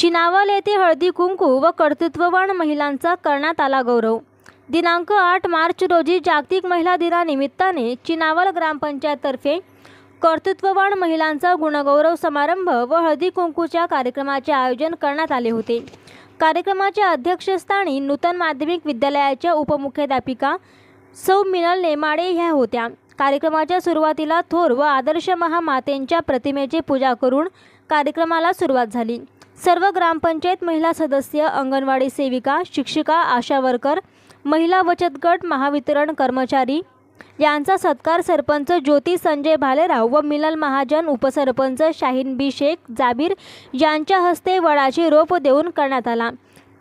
चिनावल येथे हळदी कुंकू व कर्तृत्ववान महिलांचा करण्यात आला गौरव। दिनांक 8 मार्च रोजी जागतिक महिला दिनानिमित्ताने चिनावल ग्रामपंचायततर्फे कर्तृत्ववान महिलांचा गुणगौरव समारंभ व हळदी कुंकूच्या कार्यक्रमाचे आयोजन करण्यात आले होते। कार्यक्रमाच्या अध्यक्षस्थानी नूतन माध्यमिक विद्यालयाच्या उपमुख्याध्यापिका सौ मिनल नेमाडे ह्या होत्या। कार्यक्रमाच्या सुरुवातीला थोर व आदर्श महामातेंच्या प्रतिमेची पूजा करून कार्यक्रमाला सुरुवात झाली। सर्व ग्रामपंचायत महिला सदस्य, अंगणवाडी सेविका, शिक्षिका, आशा वर्कर, महिला बचत गट, महावितरण कर्मचारी यांचा सत्कार सरपंच ज्योती संजय भालेराव व मिनल महाजन, उपसरपंच शाहीन बी शेख जाबीर यांच्या हस्ते वडाची रोप देऊन करण्यात आला।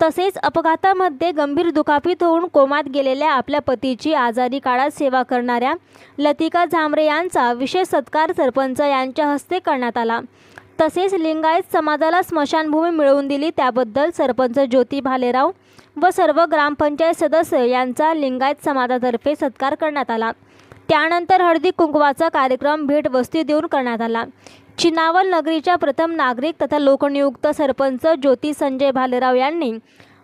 तसेच अपघातामध्ये गंभीर दुखापत होऊन कोमात गेलेल्या आपल्या पतीची आजारी काळात सेवा करणाऱ्या लतिका झांबरे यांचा विशेष सत्कार सरपंच यांच्या हस्ते करण्यात आला। तसेच लिंगायत समाजाला स्मशानभूमी मिळवून दिली त्याबद्दल सरपंच ज्योती भालेराव व सर्व ग्रामपंचायत सदस्य यांचा लिंगायत समाजातर्फे सत्कार करण्यात आला। त्यानंतर हळदी कुंकवाचा कार्यक्रम भेटवस्तू देऊन करण्यात आला। चिनावल नगरीच्या प्रथम नागरिक तथा लोकनियुक्त सरपंच ज्योती संजय भालेराव यांनी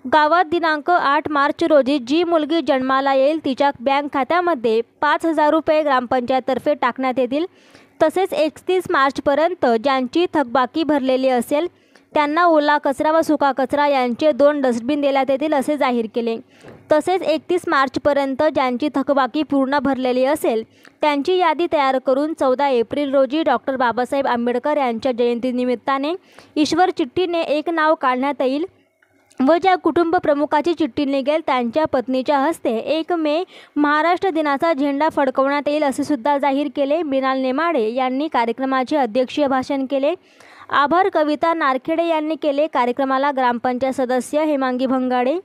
गावात दिनांक 8 मार्च रोजी जी मुलगी जन्माला येईल तिच्या बँक खात्यामध्ये 5,000 रुपये ग्रामपंचायततर्फे टाकण्यात येतील। तसेच 31 मार्चपर्यंत ज्यांची थकबाकी भरलेली असेल त्यांना ओला कचरा व सुका कचरा यांचे 2 डस्टबिन देण्यात येतील असे जाहीर केले। तसेच 31 मार्चपर्यंत ज्यांची थकबाकी पूर्ण भरलेली असेल त्यांची यादी तयार करून 14 एप्रिल रोजी डॉक्टर बाबासाहेब आंबेडकर यांच्या जयंतीनिमित्ताने ईश्वर चिठ्ठीने एक नाव काढण्यात येईल व ज्या कुटुंब प्रमुखाची चिठ्ठी निघेल त्यांच्या पत्नीच्या हस्ते 1 मे महाराष्ट्र दिनाचा झेंडा फडकवण्यात येईल असे सुद्धा जाहीर केले। मिनाल नेमाडे यांनी कार्यक्रमाचे अध्यक्षीय भाषण केले। आभार कविता नारखेडे यांनी केले। कार्यक्रमाला ग्रामपंचायत सदस्य हेमांगी भंगाडे,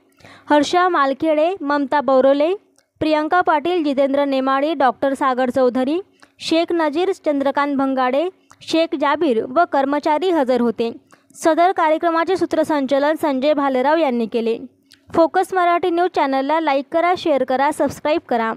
हर्षा मालखेडे, ममता बौरोले, प्रियंका पाटील, जितेंद्र नेमाडे, डॉक्टर सागर चौधरी, शेख नजीर, चंद्रकांत भंगाडे, शेख जाबीर व कर्मचारी हजर होते। सदर कार्यक्रमाचे सूत्रसंचालन संजय भालेराव यांनी केले। फोकस मराठी न्यूज चॅनलला लाईक करा, शेअर करा, सबस्क्राईब करा।